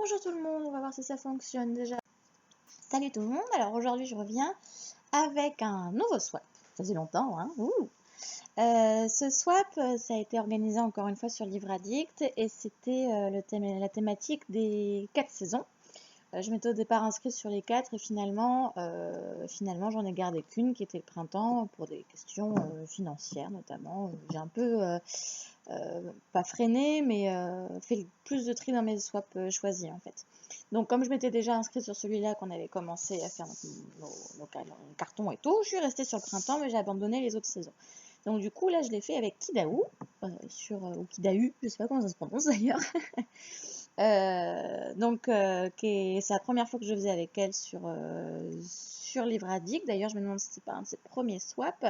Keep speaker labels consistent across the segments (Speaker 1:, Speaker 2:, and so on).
Speaker 1: Bonjour tout le monde, on va voir si ça fonctionne déjà. Salut tout le monde, alors aujourd'hui je reviens avec un nouveau swap. Ça faisait longtemps, hein. Ce swap, ça a été organisé encore une fois sur Livre Addict et c'était la thématique des 4 saisons. Je m'étais au départ inscrite sur les 4 et finalement j'en ai gardé qu'une qui était le printemps pour des questions financières notamment. J'ai un peu, pas freiné, mais fait plus de tri dans mes swaps choisis en fait. Donc comme je m'étais déjà inscrite sur celui-là, qu'on avait commencé à faire nos cartons et tout, je suis restée sur le printemps mais j'ai abandonné les autres saisons. Donc du coup là je l'ai fait avec Kidaou, ou Kidahu, je sais pas comment ça se prononce d'ailleurs. C'est la première fois que je faisais avec elle sur Livre Addict. D'ailleurs, je me demande si c'était pas un de ses premiers swaps.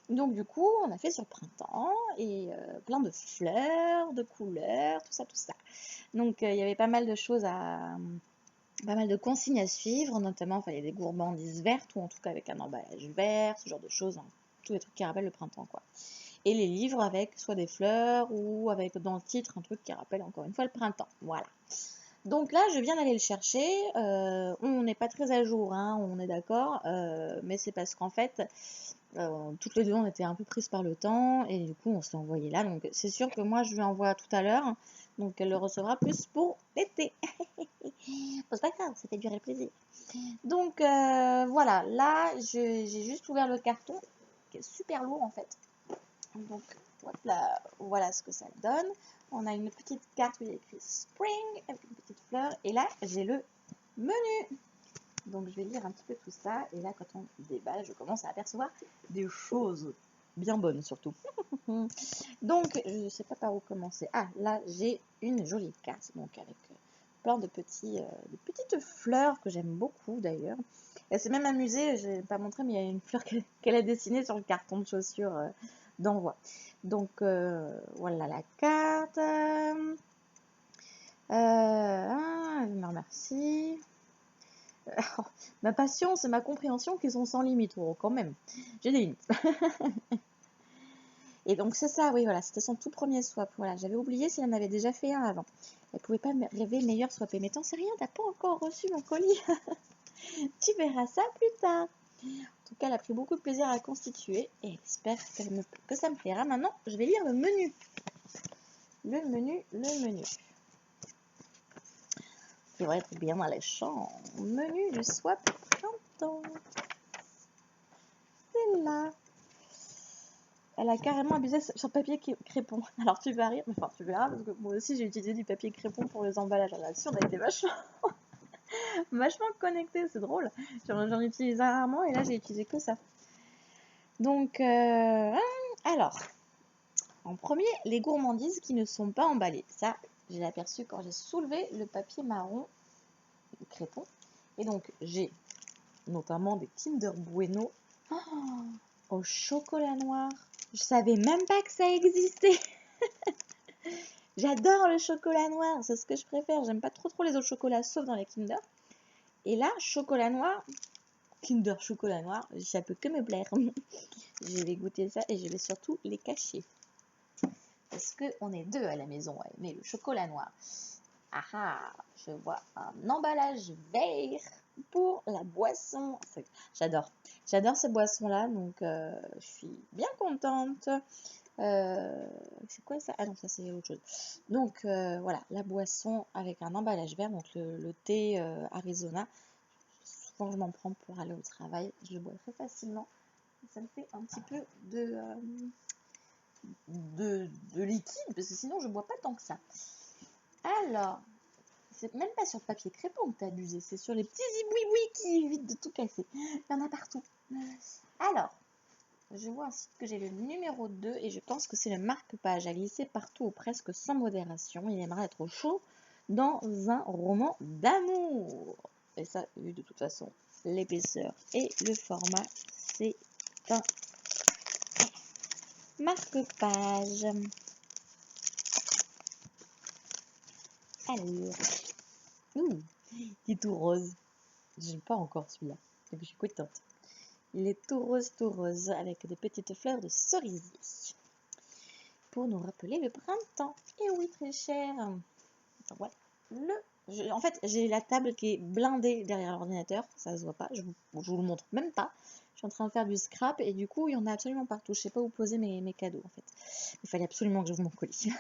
Speaker 1: Donc du coup, on a fait sur le printemps et plein de fleurs, de couleurs, tout ça. Donc il y avait pas mal de choses pas mal de consignes à suivre, notamment il fallait des gourmandises vertes ou en tout cas avec un emballage vert, ce genre de choses, hein. Tous les trucs qui rappellent le printemps quoi. Et les livres avec soit des fleurs ou avec dans le titre un truc qui rappelle encore une fois le printemps. Voilà. Donc là, je viens d'aller le chercher. On n'est pas très à jour, hein, on est d'accord, mais c'est parce qu'en fait, toutes les deux, on était un peu prises par le temps et du coup, on s'est envoyé là. Donc c'est sûr que moi, je lui envoie tout à l'heure. Donc elle le recevra plus pour l'été. Bon, c'est pas grave, c'était durer le plaisir. Donc voilà, là, j'ai juste ouvert le carton, qui est super lourd en fait. Donc voilà ce que ça donne. On a une petite carte où il y a écrit Spring avec une petite fleur. Et là, j'ai le menu. Donc je vais lire un petit peu tout ça. Et là, quand on déballe, je commence à apercevoir des choses bien bonnes surtout. Donc, je ne sais pas par où commencer. Ah, là, j'ai une jolie carte. Donc avec plein de petites fleurs que j'aime beaucoup d'ailleurs. Elle s'est même amusée, je n'ai pas montré, mais il y a une fleur qu'elle a dessinée sur le carton de chaussure d'envoi. Donc voilà la carte. Je me remercie. Ma patience et ma compréhension qui sont sans limite, quand même. J'ai des limites. Et donc c'est ça, oui, voilà, c'était son tout premier swap. Voilà, j'avais oublié si elle en avait déjà fait un avant. Elle pouvait pas me rêver meilleur swap. Mais t'en sais rien, t'as pas encore reçu mon colis. Tu verras ça plus tard. En tout cas, elle a pris beaucoup de plaisir à constituer et j'espère que ça me plaira. Maintenant, je vais lire le menu. Le menu. Il va être bien alléchant. Menu du swap printemps. C'est là. Elle a carrément abusé sur le papier crépon. Alors tu vas rire, enfin tu verras, parce que moi aussi j'ai utilisé du papier crépon pour les emballages. Alors là-dessus, on a été vachement connectés, c'est drôle. J'en utilise rarement et là j'ai utilisé que ça. Donc, alors, en premier, les gourmandises qui ne sont pas emballées. Ça, j'ai aperçu quand j'ai soulevé le papier marron crépon. Et donc, j'ai notamment des Kinder Bueno au chocolat noir. Je savais même pas que ça existait. J'adore le chocolat noir, c'est ce que je préfère. J'aime pas trop les autres chocolats, sauf dans les Kinder. Et là, chocolat noir, Kinder chocolat noir, ça peut que me plaire. Je vais goûter ça et je vais surtout les cacher. Parce qu'on est deux à la maison à aimer le chocolat noir. Ah ah, je vois un emballage vert pour la boisson. J'adore ces boissons-là, donc je suis bien contente. C'est quoi ça? Ah non, ça c'est autre chose. Donc voilà, la boisson avec un emballage vert, donc le thé Arizona. Souvent je m'en prends pour aller au travail, je le bois très facilement. Ça me fait un petit peu de liquide, parce que sinon je bois pas tant que ça. Alors, c'est même pas sur le papier crépon que t'as abusé, c'est sur les petits zibouibouis qui évitent de tout casser. Il y en a partout. Alors, je vois ensuite que j'ai le numéro 2 et je pense que c'est le marque-page à glisser partout ou presque sans modération. Il aimerait être chaud dans un roman d'amour. Et ça, vu de toute façon, l'épaisseur et le format, c'est un marque-page. Alors, il est tout rose. J'aime pas encore celui-là, donc je suis contente. Il est tout rose, avec des petites fleurs de cerisier. Pour nous rappeler le printemps. Et oui, très cher. Voilà, le En fait, j'ai la table qui est blindée derrière l'ordinateur, ça se voit pas, je vous le montre même pas. Je suis en train de faire du scrap et du coup, il y en a absolument partout. Je sais pas où poser mes cadeaux en fait. Il fallait absolument que j'ouvre mon colis.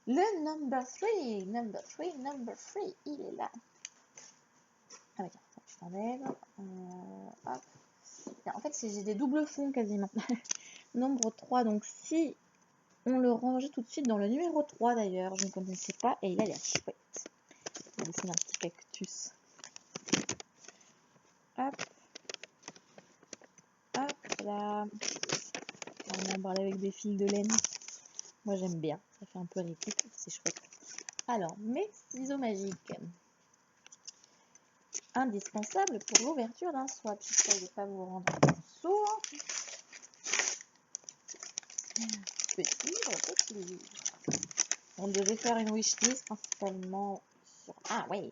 Speaker 1: Le number 3, number 3, il est là. Ah bah tiens, je t'enlève. Hop. En fait, j'ai des doubles fonds quasiment. Nombre 3, donc si on le rangeait tout de suite dans le numéro 3 d'ailleurs, je ne connaissais pas et il a l'air chouette. Je vais dessiner un petit cactus. Hop. Hop là. On va emballer avec des fils de laine. Moi j'aime bien, ça fait un peu récup, c'est chouette. Alors, mes ciseaux magiques. Indispensable pour l'ouverture d'un swap. J'espère de ne pas vous rendre sourd. Petit livre. On devait faire une wishlist principalement sur... Ah oui,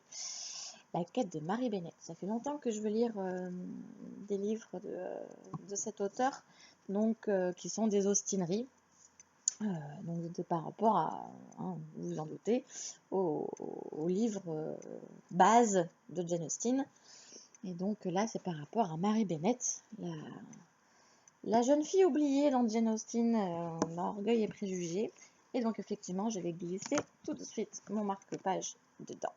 Speaker 1: la quête de Marie Bennett. Ça fait longtemps que je veux lire des livres de cet auteur, donc qui sont des ostineries. Donc par rapport à, hein, vous vous en doutez, au livre base de Jane Austen. Et donc là, c'est par rapport à Marie Bennett, la jeune fille oubliée dans Jane Austen, Orgueil et préjugés. Et donc effectivement, je vais glisser tout de suite mon marque-page dedans.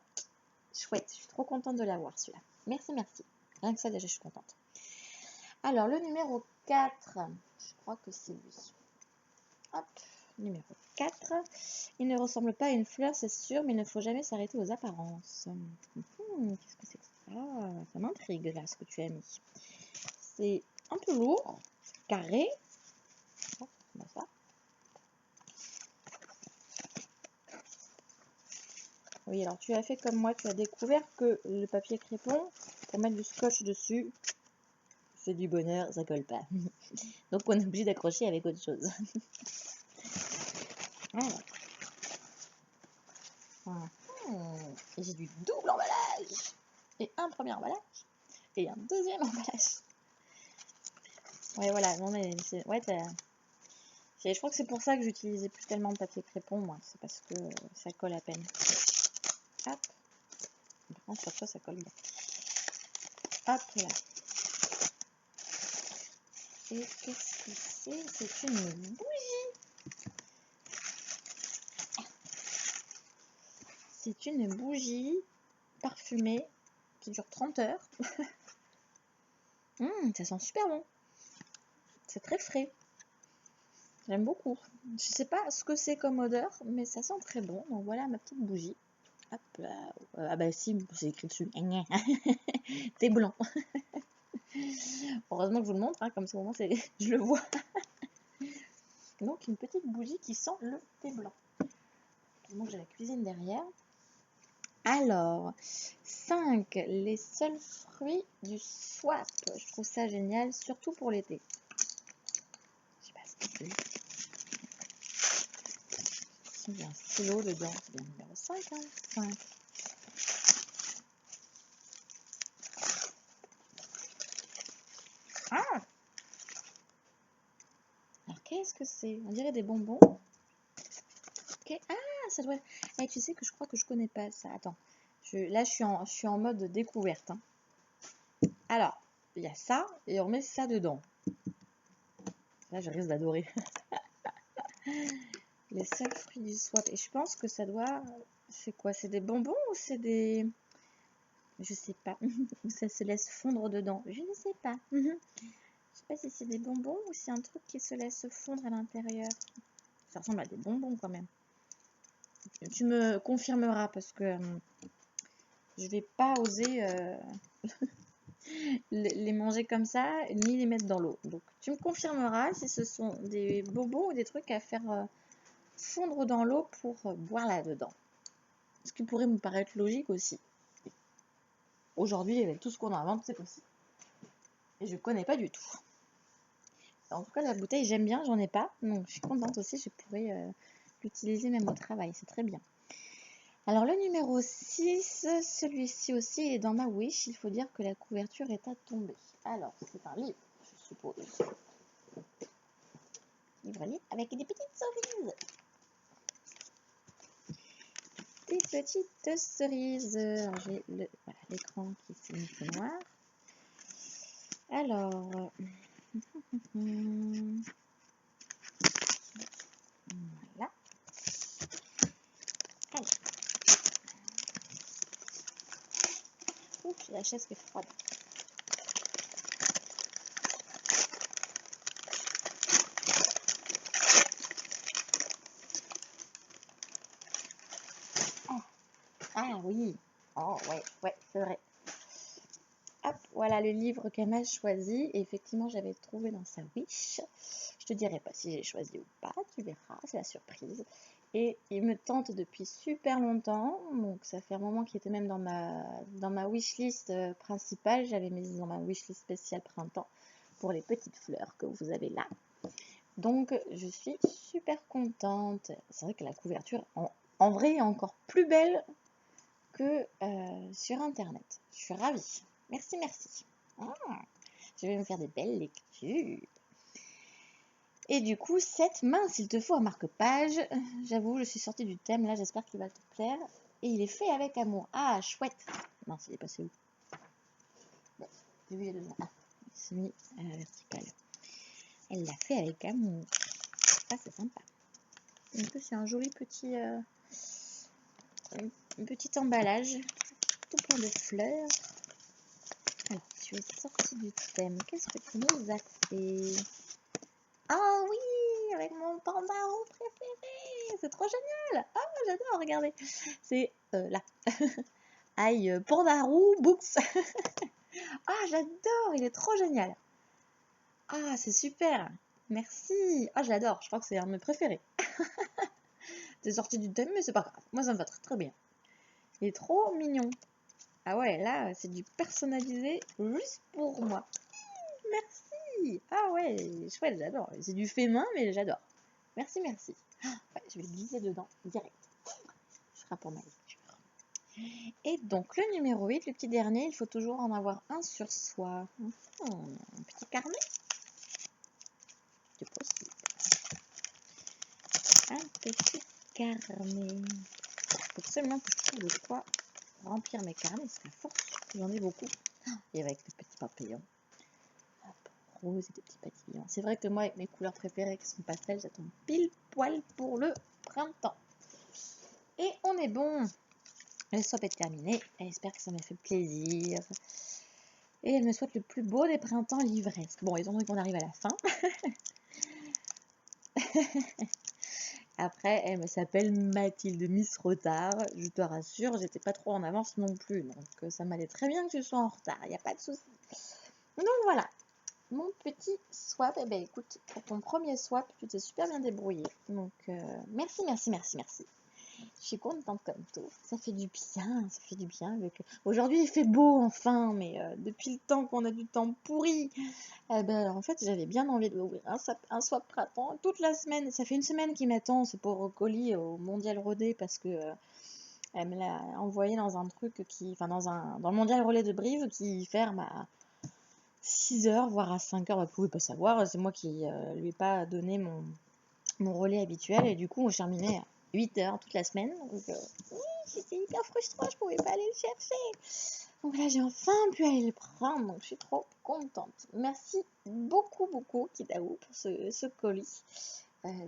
Speaker 1: Chouette, je suis trop contente de l'avoir celui-là. Merci, merci. Rien que ça déjà, je suis contente. Alors, le numéro 4, je crois que c'est lui. Hop, numéro 4. Il ne ressemble pas à une fleur, c'est sûr, mais il ne faut jamais s'arrêter aux apparences. Qu'est-ce que c'est que ça? Ça m'intrigue là, ce que tu as mis. C'est un peu lourd, carré. Oh, ça. Oui, alors tu as fait comme moi, tu as découvert que le papier crépon, pour mettre du scotch dessus, c'est du bonheur, ça colle pas. Donc on est obligé d'accrocher avec autre chose. Et j'ai du double emballage. Et un premier emballage. Et un deuxième emballage. Ouais, voilà. Non, mais c'est... Ouais, je crois que c'est pour ça que j'utilisais plus tellement de papier crépon, moi. C'est parce que ça colle à peine. Hop. Par contre, sur toi, ça colle bien. Hop là. Et qu'est-ce que c'est? C'est une bougie. C'est une bougie parfumée qui dure 30 heures. Ça sent super bon. C'est très frais. J'aime beaucoup. Je sais pas ce que c'est comme odeur, mais ça sent très bon. Donc voilà ma petite bougie. Hop là. Ah bah si, c'est écrit dessus. Thé blanc. Heureusement que je vous le montre, hein, comme ça au moins je le vois. Donc une petite bougie qui sent le thé blanc. Donc j'ai la cuisine derrière. Alors, 5, les seuls fruits du swap. Je trouve ça génial, surtout pour l'été. Je sais pas ce que c'est. Il y a un stylo dedans, c'est le numéro 5. Hein. 5. Ah! Alors qu'est-ce que c'est? On dirait des bonbons. Okay. Ah, ça doit... Eh, tu sais que je crois que je connais pas ça. Attends, là je suis en mode découverte. Hein. Alors, il y a ça et on met ça dedans. Là, je risque d'adorer. Les seuls fruits du swap. Et je pense que ça doit... C'est quoi? C'est des bonbons ou c'est des... Je sais pas. Ou ça se laisse fondre dedans. Je ne sais pas. Je sais pas si c'est des bonbons ou c'est un truc qui se laisse fondre à l'intérieur. Ça ressemble à des bonbons quand même. Tu me confirmeras parce que je vais pas oser les manger comme ça ni les mettre dans l'eau. Donc tu me confirmeras si ce sont des bonbons ou des trucs à faire fondre dans l'eau pour boire là-dedans. Ce qui pourrait me paraître logique aussi. Aujourd'hui, avec tout ce qu'on invente, c'est possible. Et je connais pas du tout. En tout cas, la bouteille, j'aime bien, j'en ai pas. Donc je suis contente aussi, je pourrais l'utiliser même au travail. C'est très bien. Alors le numéro 6, celui-ci aussi est dans ma wish. Il faut dire que la couverture est à tomber. Alors, c'est un livre, je suppose. Livre avec des petites cerises. des petites cerises. Alors, j'ai l'écran qui s'est mis tout noir. Alors, voilà. Alors, ouf, la chaise qui est froide. Ah oui, oh ouais, c'est vrai. Hop, voilà le livre qu'elle m'a choisi. Et effectivement, j'avais trouvé dans sa wish. Je te dirai pas si j'ai choisi ou pas, tu verras, c'est la surprise. Et il me tente depuis super longtemps, donc ça fait un moment qu'il était même dans ma wishlist principale. J'avais mis dans ma wishlist spéciale printemps pour les petites fleurs que vous avez là. Donc je suis super contente. C'est vrai que la couverture en vrai est encore plus belle que sur internet. Je suis ravie. Merci, merci. Je vais me faire des belles lectures. Et du coup, mince, il te faut un marque-page. J'avoue, je suis sortie du thème, là, j'espère qu'il va te plaire. Et il est fait avec amour. Ah, chouette. Mince, il est passé où? Bon, j'ai vu il y a 2 ans. Ah, il s'est mis à la verticale. Elle l'a fait avec amour. Ça, c'est sympa. En plus, c'est un joli petit, petit emballage. Tout plein de fleurs. Alors, tu es sortie du thème. Qu'est-ce que tu nous as fait? Ah oui, avec mon panda roux préféré. C'est trop génial. Ah, j'adore, regardez. C'est là. Aïe, panda roux books. Ah, j'adore, il est trop génial. Ah, c'est super. Merci. Ah, j'adore. Je crois que c'est un de mes préférés. C'est sorti du thème, mais c'est pas grave. Moi, ça me va très très bien. Il est trop mignon. Ah ouais, là, c'est du personnalisé juste pour moi. Merci. Ah ouais, chouette, j'adore. C'est du fait main, mais j'adore. Merci, merci. Ouais, je vais glisser dedans direct. Ce sera pour ma lecture. Et donc, le numéro 8, le petit dernier, il faut toujours en avoir un sur soi. Un petit carnet. C'est possible. Un petit carnet. Il faut absolument que je trouve de quoi remplir mes carnets, parce qu'à force, j'en ai beaucoup. Et avec les petits papillons. Hop, rose et des petits papillons. C'est vrai que moi, avec mes couleurs préférées qui sont pastel, j'attends pile poil pour le printemps. Et on est bon. Le swap est terminé. Elle espère que ça m'a fait plaisir. Et elle me souhaite le plus beau des printemps livresques. Bon, étant donné qu'on arrive à la fin. Après, elle s'appelle Mathilde Miss Retard. Je te rassure, j'étais pas trop en avance non plus. Donc, ça m'allait très bien que tu sois en retard. Il n'y a pas de souci. Donc, voilà. Mon petit swap. Eh bien, écoute, pour ton premier swap, tu t'es super bien débrouillé. Donc, merci, merci, merci, merci. Je suis contente comme tout. Ça fait du bien, ça fait du bien. Aujourd'hui, il fait beau enfin, mais depuis le temps qu'on a du temps pourri, en fait, j'avais bien envie d'ouvrir un swap printemps toute la semaine. Ça fait une semaine qu'il m'attend, ce pauvre colis au Mondial Rodé, parce que elle me l'a envoyé dans un truc dans le Mondial Relais de Brive qui ferme à 6h, voire à 5h. Vous pouvez pas savoir, c'est moi qui lui ai pas donné mon relais habituel, et du coup, on terminait à 8h toute la semaine. Donc, c'était hyper frustrant, je pouvais pas aller le chercher. Donc là, j'ai enfin pu aller le prendre, donc je suis trop contente. Merci beaucoup, beaucoup, Kidaou, pour ce colis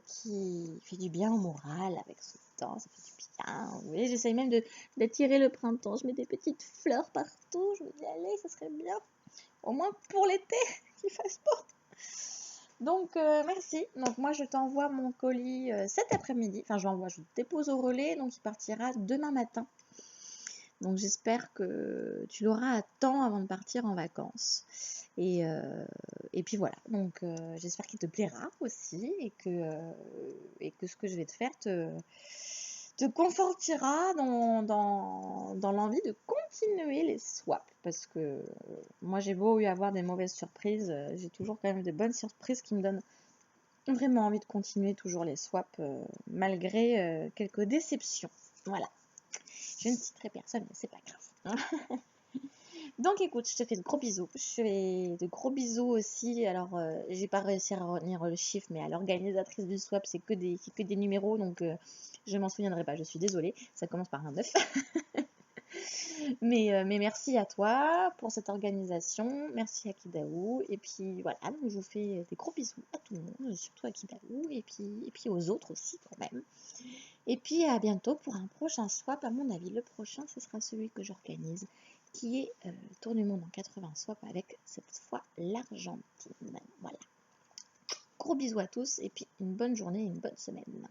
Speaker 1: qui fait du bien au moral avec ce temps, ça fait du bien. Vous voyez, j'essaye même d'attirer le printemps. Je mets des petites fleurs partout, je me dis, allez, ça serait bien, au moins pour l'été, qu'il fasse beau. Donc, merci. Donc, moi, je t'envoie mon colis cet après-midi. Enfin, je le dépose au relais, donc il partira demain matin. Donc, j'espère que tu l'auras à temps avant de partir en vacances. Et puis voilà. Donc, j'espère qu'il te plaira aussi et que ce que je vais te faire te confortera dans l'envie de continuer les swaps, parce que moi j'ai beau y avoir des mauvaises surprises, j'ai toujours quand même des bonnes surprises qui me donnent vraiment envie de continuer toujours les swaps malgré quelques déceptions. Voilà, je ne citerai personne, mais c'est pas grave. Donc écoute, je te fais de gros bisous. Je fais de gros bisous aussi. Alors, j'ai pas réussi à retenir le chiffre, mais à l'organisatrice du swap, c'est que des numéros. Donc, Je m'en souviendrai pas, je suis désolée. Ça commence par un 9. Mais merci à toi pour cette organisation. Merci à Kidaou. Et puis voilà, donc je vous fais des gros bisous à tout le monde, surtout à Kidaou. Et puis aux autres aussi quand même. Et puis à bientôt pour un prochain swap. À mon avis, le prochain, ce sera celui que j'organise, qui est Tour du monde en 80 swap avec cette fois l'Argentine. Voilà. Gros bisous à tous et puis une bonne journée, une bonne semaine.